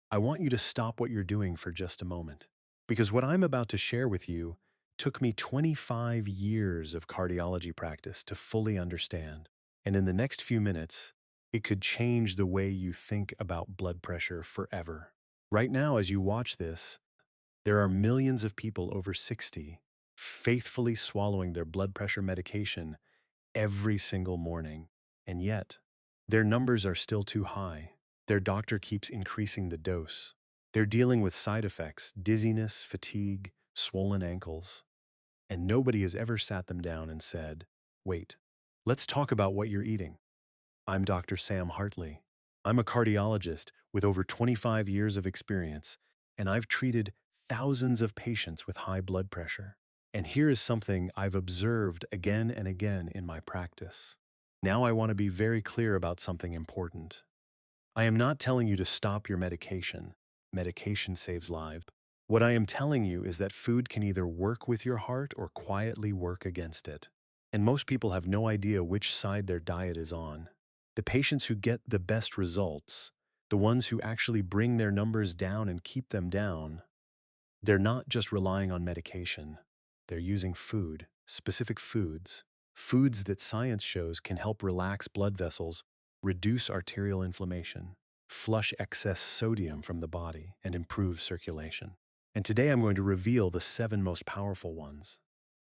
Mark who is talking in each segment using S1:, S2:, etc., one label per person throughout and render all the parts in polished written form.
S1: I want you to stop what you're doing for just a moment, because what I'm about to share with you took me 25 years of cardiology practice to fully understand. And in the next few minutes, it could change the way you think about blood pressure forever. Right now, as you watch this, there are millions of people over 60 faithfully swallowing their blood pressure medication every single morning. And yet, their numbers are still too high. Their doctor keeps increasing the dose. They're dealing with side effects, dizziness, fatigue, swollen ankles. And nobody has ever sat them down and said, "Wait, let's talk about what you're eating." I'm Dr. Sam Hartley. I'm a cardiologist with over 25 years of experience, and I've treated thousands of patients with high blood pressure. And here is something I've observed again and again in my practice. Now I want to be very clear about something important. I am not telling you to stop your medication. Medication saves lives. What I am telling you is that food can either work with your heart or quietly work against it. And most people have no idea which side their diet is on. The patients who get the best results, the ones who actually bring their numbers down and keep them down, they're not just relying on medication. They're using food, specific foods, foods that science shows can help relax blood vessels, reduce arterial inflammation, flush excess sodium from the body, and improve circulation. And today I'm going to reveal the 7 most powerful ones.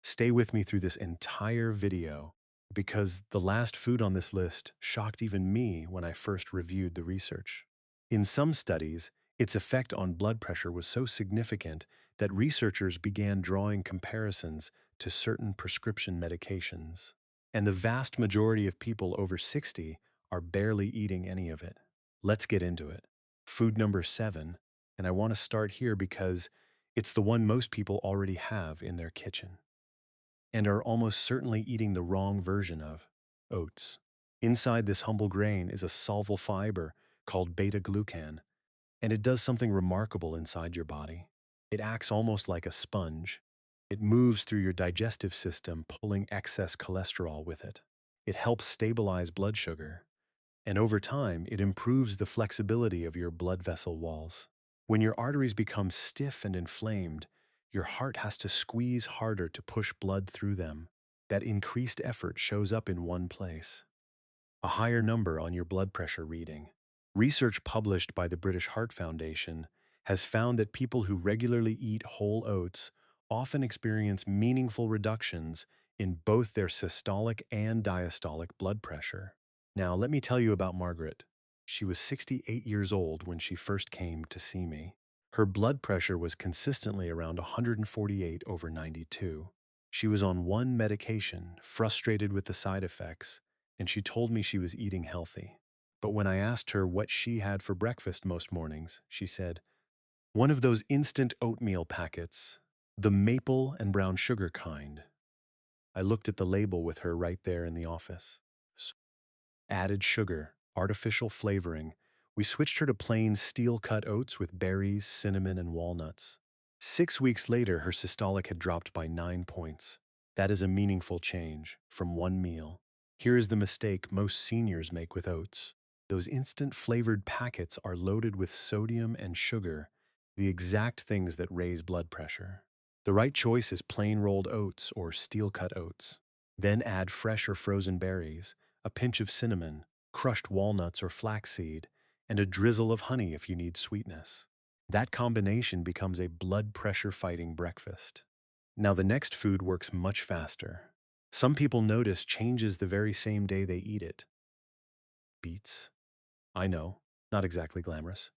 S1: Stay with me through this entire video because the last food on this list shocked even me when I first reviewed the research. In some studies, its effect on blood pressure was so significant that researchers began drawing comparisons to certain prescription medications. And the vast majority of people over 60 are barely eating any of it. Let's get into it. Food number 7, and I want to start here because it's the one most people already have in their kitchen and are almost certainly eating the wrong version of oats. Inside this humble grain is a soluble fiber called beta-glucan, and it does something remarkable inside your body. It acts almost like a sponge. It moves through your digestive system, pulling excess cholesterol with it. It helps stabilize blood sugar, and over time, it improves the flexibility of your blood vessel walls. When your arteries become stiff and inflamed, your heart has to squeeze harder to push blood through them. That increased effort shows up in one place: a higher number on your blood pressure reading. Research published by the British Heart Foundation has found that people who regularly eat whole oats often experience meaningful reductions in both their systolic and diastolic blood pressure. Now, let me tell you about Margaret. She was 68 years old when she first came to see me. Her blood pressure was consistently around 148 over 92. She was on one medication, frustrated with the side effects, and she told me she was eating healthy. But when I asked her what she had for breakfast most mornings, she said, "One of those instant oatmeal packets, the maple and brown sugar kind." I looked at the label with her right there in the office. Added sugar, artificial flavoring. We switched her to plain steel-cut oats with berries, cinnamon, and walnuts. 6 weeks later, her systolic had dropped by 9 points. That is a meaningful change from one meal. Here is the mistake most seniors make with oats. Those instant flavored packets are loaded with sodium and sugar, the exact things that raise blood pressure. The right choice is plain rolled oats or steel-cut oats. Then add fresh or frozen berries, a pinch of cinnamon, crushed walnuts or flaxseed, and a drizzle of honey if you need sweetness. That combination becomes a blood pressure fighting breakfast. Now, the next food works much faster. Some people notice changes the very same day they eat it. Beets. I know, not exactly glamorous.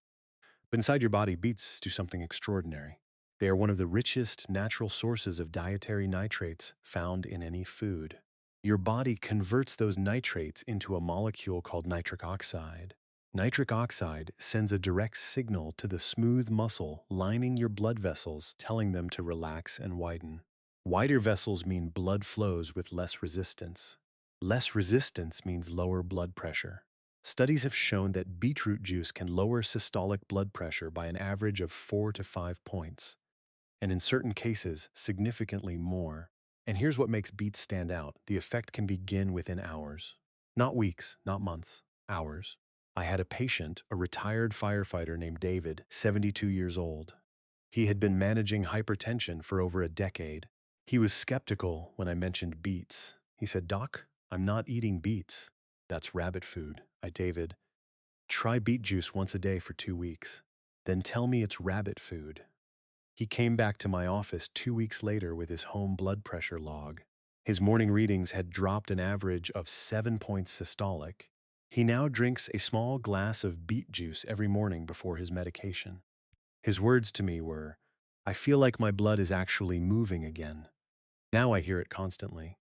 S1: But inside your body, beets do something extraordinary. They are one of the richest natural sources of dietary nitrates found in any food. Your body converts those nitrates into a molecule called nitric oxide. Nitric oxide sends a direct signal to the smooth muscle lining your blood vessels, telling them to relax and widen. Wider vessels mean blood flows with less resistance. Less resistance means lower blood pressure. Studies have shown that beetroot juice can lower systolic blood pressure by an average of 4 to 5 points, and in certain cases, significantly more. And here's what makes beets stand out: the effect can begin within hours. Not weeks, not months, hours. I had a patient, a retired firefighter named David, 72 years old. He had been managing hypertension for over a decade. He was skeptical when I mentioned beets. He said, "Doc, I'm not eating beets. That's rabbit food." David, try beet juice once a day for 2 weeks. Then tell me it's rabbit food. He came back to my office 2 weeks later with his home blood pressure log. His morning readings had dropped an average of 7 points systolic. He now drinks a small glass of beet juice every morning before his medication. His words to me were, "I feel like my blood is actually moving again." Now I hear it constantly.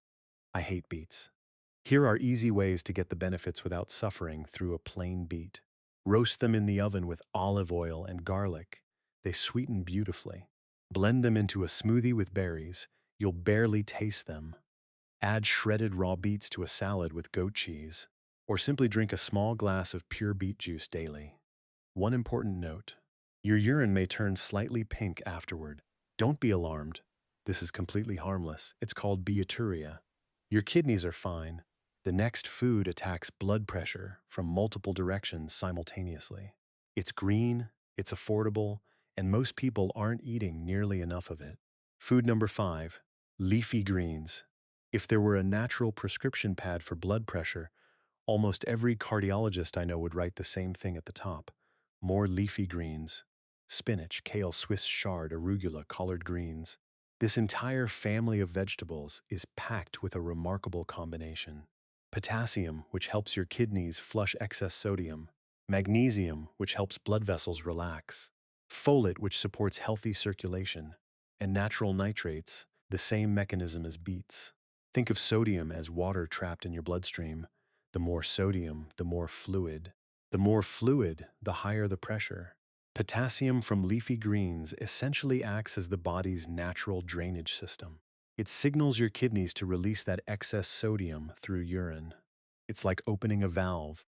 S1: I hate beets. Here are easy ways to get the benefits without suffering through a plain beet. Roast them in the oven with olive oil and garlic. They sweeten beautifully. Blend them into a smoothie with berries. You'll barely taste them. Add shredded raw beets to a salad with goat cheese. Or simply drink a small glass of pure beet juice daily. One important note: your urine may turn slightly pink afterward. Don't be alarmed. This is completely harmless. It's called bioturia. Your kidneys are fine. The next food attacks blood pressure from multiple directions simultaneously. It's green, it's affordable, and most people aren't eating nearly enough of it. Food number 5, leafy greens. If there were a natural prescription pad for blood pressure, almost every cardiologist I know would write the same thing at the top: more leafy greens. Spinach, kale, Swiss chard, arugula, collard greens. This entire family of vegetables is packed with a remarkable combination. Potassium, which helps your kidneys flush excess sodium. Magnesium, which helps blood vessels relax. Folate, which supports healthy circulation. And natural nitrates, the same mechanism as beets. Think of sodium as water trapped in your bloodstream. The more sodium, the more fluid. The more fluid, the higher the pressure. Potassium from leafy greens essentially acts as the body's natural drainage system. It signals your kidneys to release that excess sodium through urine. It's like opening a valve.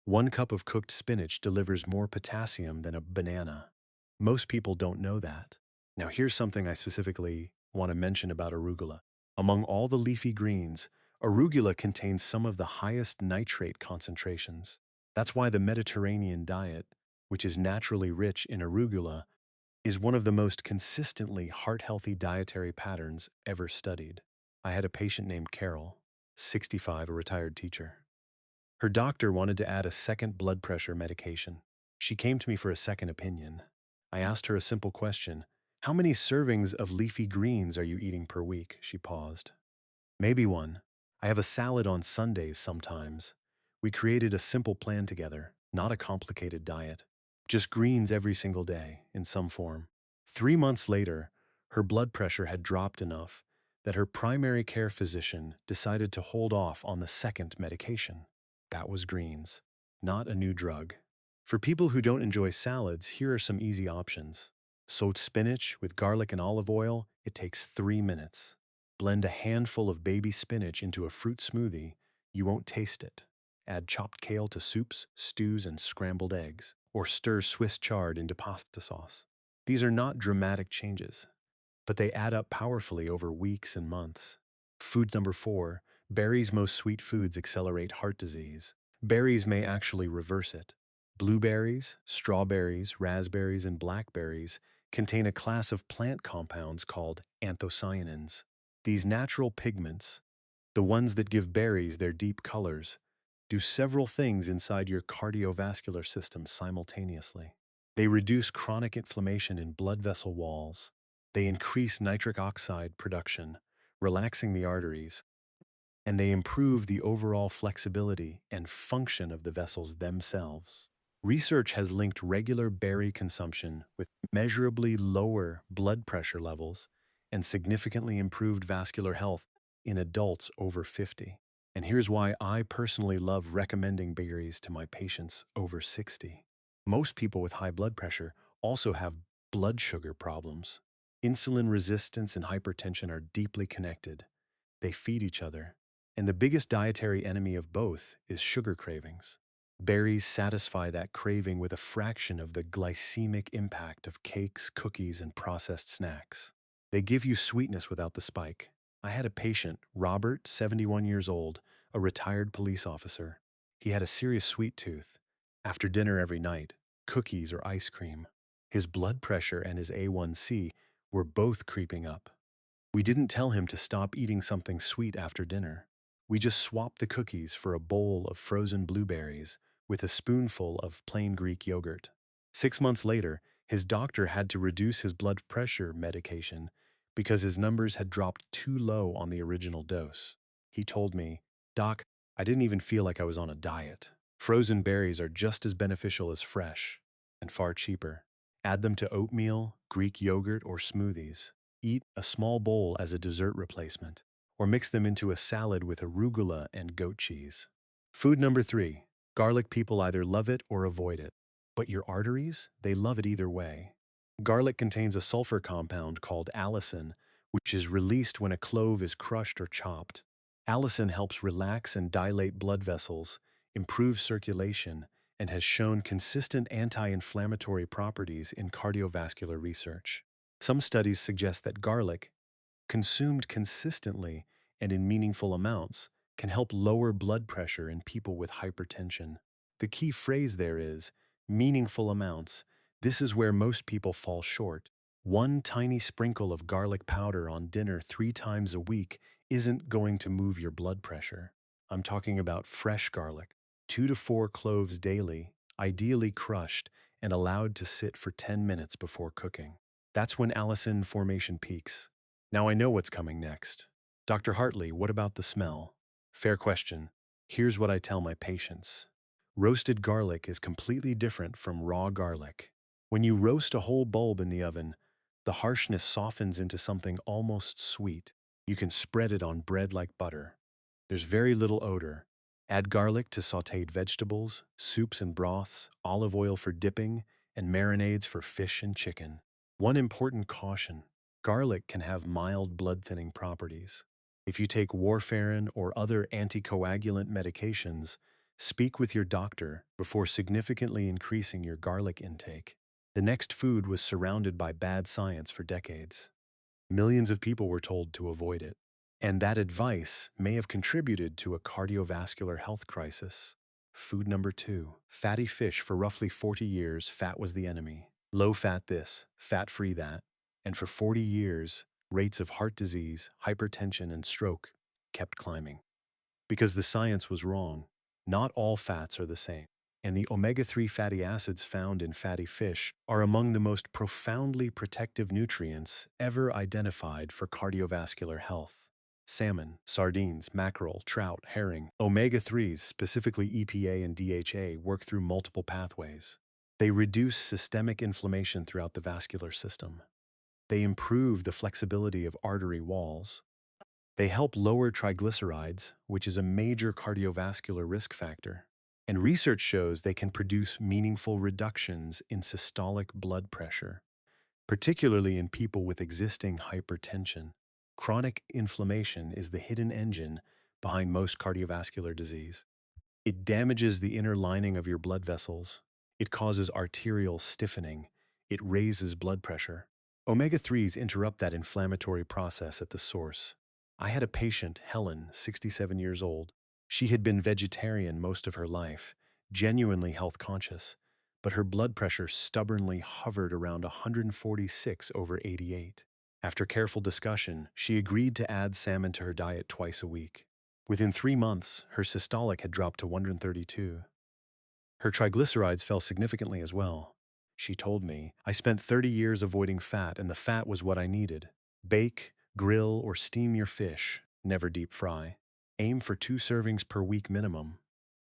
S1: 1 cup of cooked spinach delivers more potassium than a banana. Most people don't know that. Now here's something I specifically want to mention about arugula. Among all the leafy greens, arugula contains some of the highest nitrate concentrations. That's why the Mediterranean diet, which is naturally rich in arugula, is one of the most consistently heart-healthy dietary patterns ever studied. I had a patient named Carol, 65, a retired teacher. Her doctor wanted to add a second blood pressure medication. She came to me for a second opinion. I asked her a simple question: "How many servings of leafy greens are you eating per week?" She paused. "Maybe one. I have a salad on Sundays sometimes." We created a simple plan together, not a complicated diet. Just greens every single day, in some form. 3 months later, her blood pressure had dropped enough that her primary care physician decided to hold off on the second medication. That was greens, not a new drug. For people who don't enjoy salads, here are some easy options. Saute spinach with garlic and olive oil. It takes 3 minutes. Blend a handful of baby spinach into a fruit smoothie. You won't taste it. Add chopped kale to soups, stews, and scrambled eggs, or stir Swiss chard into pasta sauce. These are not dramatic changes, but they add up powerfully over weeks and months. Food number 4, berries. Most sweet foods accelerate heart disease. Berries may actually reverse it. Blueberries, strawberries, raspberries, and blackberries contain a class of plant compounds called anthocyanins. These natural pigments, the ones that give berries their deep colors, do several things inside your cardiovascular system simultaneously. They reduce chronic inflammation in blood vessel walls. They increase nitric oxide production, relaxing the arteries, and they improve the overall flexibility and function of the vessels themselves. Research has linked regular berry consumption with measurably lower blood pressure levels and significantly improved vascular health in adults over 50. And here's why I personally love recommending berries to my patients over 60. Most people with high blood pressure also have blood sugar problems. Insulin resistance and hypertension are deeply connected. They feed each other. And the biggest dietary enemy of both is sugar cravings. Berries satisfy that craving with a fraction of the glycemic impact of cakes, cookies, and processed snacks. They give you sweetness without the spike. I had a patient, Robert, 71 years old, a retired police officer. He had a serious sweet tooth. After dinner every night, cookies or ice cream. His blood pressure and his A1C were both creeping up. We didn't tell him to stop eating something sweet after dinner. We just swapped the cookies for a bowl of frozen blueberries with a spoonful of plain Greek yogurt. 6 months later, his doctor had to reduce his blood pressure medication because his numbers had dropped too low on the original dose. He told me, "Doc, I didn't even feel like I was on a diet. Frozen berries are just as beneficial as fresh and far cheaper. Add them to oatmeal, Greek yogurt, or smoothies. Eat a small bowl as a dessert replacement, or mix them into a salad with arugula and goat cheese." Food number 3. Garlic people either love it or avoid it. But your arteries, they love it either way. Garlic contains a sulfur compound called allicin, which is released when a clove is crushed or chopped. Allicin helps relax and dilate blood vessels, improve circulation, and has shown consistent anti-inflammatory properties in cardiovascular research. Some studies suggest that garlic, consumed consistently and in meaningful amounts, can help lower blood pressure in people with hypertension. The key phrase there is meaningful amounts. This is where most people fall short. One tiny sprinkle of garlic powder on dinner 3 times a week isn't going to move your blood pressure. I'm talking about fresh garlic, 2 to 4 cloves daily, ideally crushed and allowed to sit for 10 minutes before cooking. That's when allicin formation peaks. Now I know what's coming next. Dr. Hartley, what about the smell? Fair question. Here's what I tell my patients. Roasted garlic is completely different from raw garlic. When you roast a whole bulb in the oven, the harshness softens into something almost sweet. You can spread it on bread like butter. There's very little odor. Add garlic to sautéed vegetables, soups and broths, olive oil for dipping, and marinades for fish and chicken. One important caution: garlic can have mild blood-thinning properties. If you take warfarin or other anticoagulant medications, speak with your doctor before significantly increasing your garlic intake. The next food was surrounded by bad science for decades. Millions of people were told to avoid it. And that advice may have contributed to a cardiovascular health crisis. Food number 2. Fatty fish. For roughly 40 years, fat was the enemy. Low fat this, fat free that. And for 40 years, rates of heart disease, hypertension, and stroke kept climbing. Because the science was wrong. Not all fats are the same. And the omega-3 fatty acids found in fatty fish are among the most profoundly protective nutrients ever identified for cardiovascular health. Salmon, sardines, mackerel, trout, herring, omega-3s, specifically EPA and DHA, work through multiple pathways. They reduce systemic inflammation throughout the vascular system. They improve the flexibility of artery walls. They help lower triglycerides, which is a major cardiovascular risk factor. And research shows they can produce meaningful reductions in systolic blood pressure, particularly in people with existing hypertension. Chronic inflammation is the hidden engine behind most cardiovascular disease. It damages the inner lining of your blood vessels. It causes arterial stiffening. It raises blood pressure. Omega-3s interrupt that inflammatory process at the source. I had a patient, Helen, 67 years old. She had been vegetarian most of her life, genuinely health conscious, but her blood pressure stubbornly hovered around 146/88. After careful discussion, she agreed to add salmon to her diet twice a week. Within 3 months, her systolic had dropped to 132. Her triglycerides fell significantly as well. She told me, "I spent 30 years avoiding fat, and the fat was what I needed. Bake, grill, or steam your fish. Never deep fry. Aim for 2 servings per week minimum.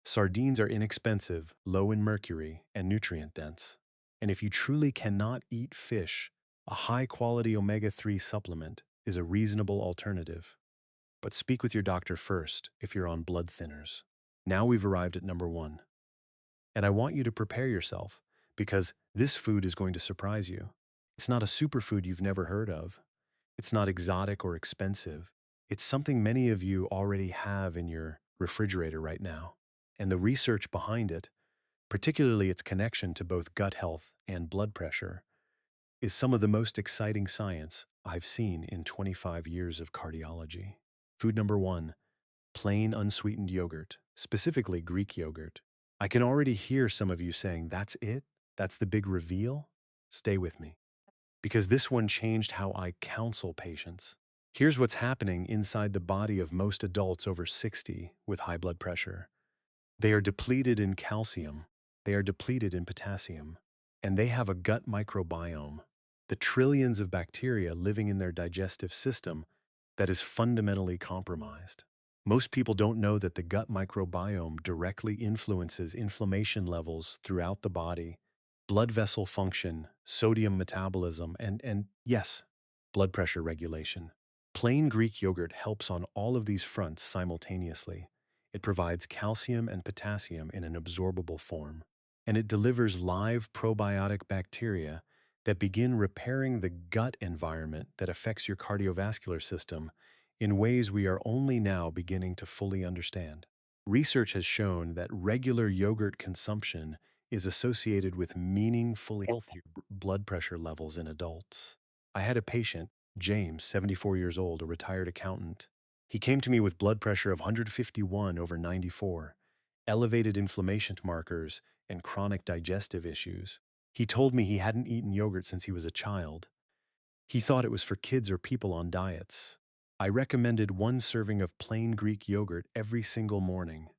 S1: Sardines are inexpensive, low in mercury, and nutrient-dense. And if you truly cannot eat fish, a high-quality omega-3 supplement is a reasonable alternative. But speak with your doctor first if you're on blood thinners." Now we've arrived at number 1. And I want you to prepare yourself, because this food is going to surprise you. It's not a superfood you've never heard of. It's not exotic or expensive. It's something many of you already have in your refrigerator right now. And the research behind it, particularly its connection to both gut health and blood pressure, is some of the most exciting science I've seen in 25 years of cardiology. Food number 1. Plain unsweetened yogurt, specifically Greek yogurt. I can already hear some of you saying, "That's it? That's the big reveal?" Stay with me, because this one changed how I counsel patients. Here's what's happening inside the body of most adults over 60 with high blood pressure. They are depleted in calcium, they are depleted in potassium, and they have a gut microbiome, the trillions of bacteria living in their digestive system, that is fundamentally compromised. Most people don't know that the gut microbiome directly influences inflammation levels throughout the body, blood vessel function, sodium metabolism, and yes, blood pressure regulation. Plain Greek yogurt helps on all of these fronts simultaneously. It provides calcium and potassium in an absorbable form, and it delivers live probiotic bacteria that begin repairing the gut environment that affects your cardiovascular system in ways we are only now beginning to fully understand. Research has shown that regular yogurt consumption is associated with meaningfully healthier blood pressure levels in adults. I had a patient, James, 74 years old, a retired accountant. He came to me with blood pressure of 151 over 94, elevated inflammation markers, and chronic digestive issues. He told me he hadn't eaten yogurt since he was a child. He thought it was for kids or people on diets. I recommended one serving of plain Greek yogurt every single morning,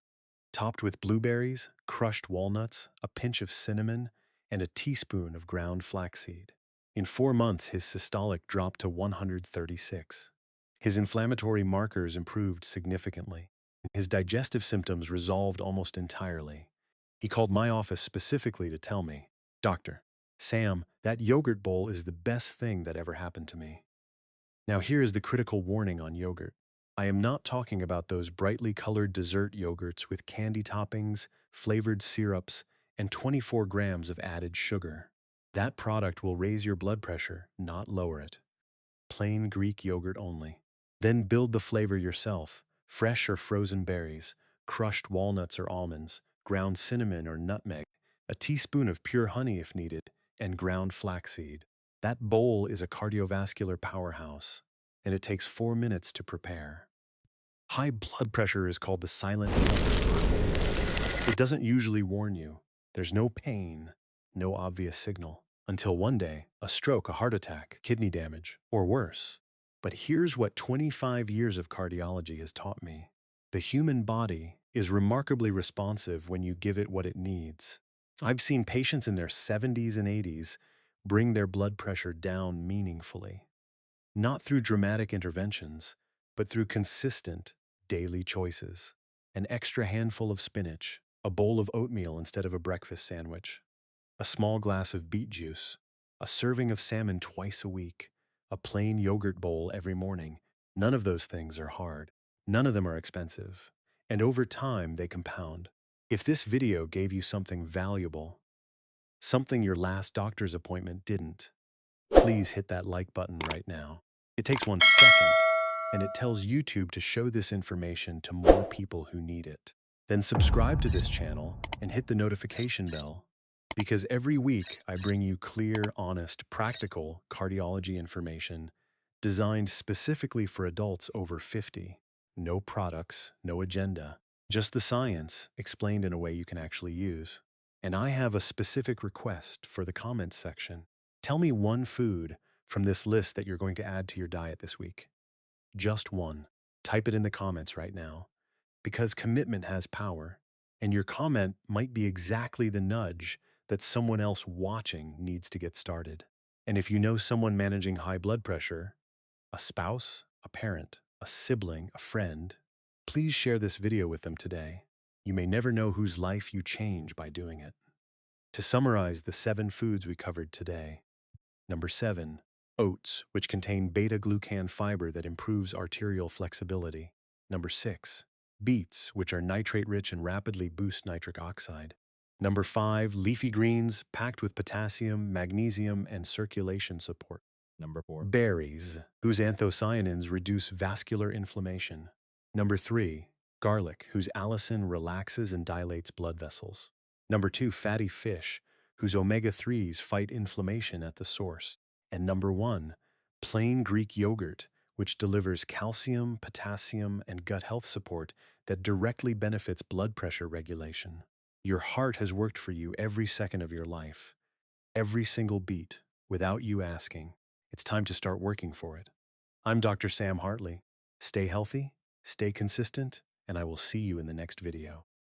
S1: topped with blueberries, crushed walnuts, a pinch of cinnamon, and a teaspoon of ground flaxseed. In 4 months, his systolic dropped to 136. His inflammatory markers improved significantly. His digestive symptoms resolved almost entirely. He called my office specifically to tell me, "Doctor, Sam, that yogurt bowl is the best thing that ever happened to me." Now, here is the critical warning on yogurt. I am not talking about those brightly colored dessert yogurts with candy toppings, flavored syrups, and 24 grams of added sugar. That product will raise your blood pressure, not lower it. Plain Greek yogurt only. Then build the flavor yourself. Fresh or frozen berries, crushed walnuts or almonds, ground cinnamon or nutmeg, a teaspoon of pure honey if needed, and ground flaxseed. That bowl is a cardiovascular powerhouse, and it takes 4 minutes to prepare. High blood pressure is called the silent killer for a reason. It doesn't usually warn you. There's no pain, no obvious signal, until one day, a stroke, a heart attack, kidney damage, or worse. But here's what 25 years of cardiology has taught me. The human body is remarkably responsive when you give it what it needs. I've seen patients in their 70s and 80s bring their blood pressure down meaningfully, not through dramatic interventions, but through consistent daily choices. An extra handful of spinach, a bowl of oatmeal instead of a breakfast sandwich, a small glass of beet juice, a serving of salmon twice a week, a plain yogurt bowl every morning. None of those things are hard. None of them are expensive. And over time, they compound. If this video gave you something valuable, something your last doctor's appointment didn't, please hit that like button right now. It takes 1 second, and it tells YouTube to show this information to more people who need it. Then subscribe to this channel and hit the notification bell, because every week I bring you clear, honest, practical cardiology information designed specifically for adults over 50. No products, no agenda, just the science explained in a way you can actually use. And I have a specific request for the comments section. Tell me one food from this list that you're going to add to your diet this week. Just one. Type it in the comments right now, because commitment has power, and your comment might be exactly the nudge that someone else watching needs to get started. And if you know someone managing high blood pressure, a spouse, a parent, a sibling, a friend, please share this video with them today. You may never know whose life you change by doing it. To summarize the 7 foods we covered today: Number 7, oats, which contain beta-glucan fiber that improves arterial flexibility. Number 6, beets, which are nitrate-rich and rapidly boost nitric oxide. Number 5, leafy greens, packed with potassium, magnesium, and circulation support. Number 4, berries, whose anthocyanins reduce vascular inflammation. Number 3, garlic, whose allicin relaxes and dilates blood vessels. Number 2, fatty fish, whose omega-3s fight inflammation at the source. And number 1, plain Greek yogurt, which delivers calcium, potassium, and gut health support that directly benefits blood pressure regulation. Your heart has worked for you every second of your life, every single beat, without you asking. It's time to start working for it. I'm Dr. Sam Hartley. Stay healthy, stay consistent, and I will see you in the next video.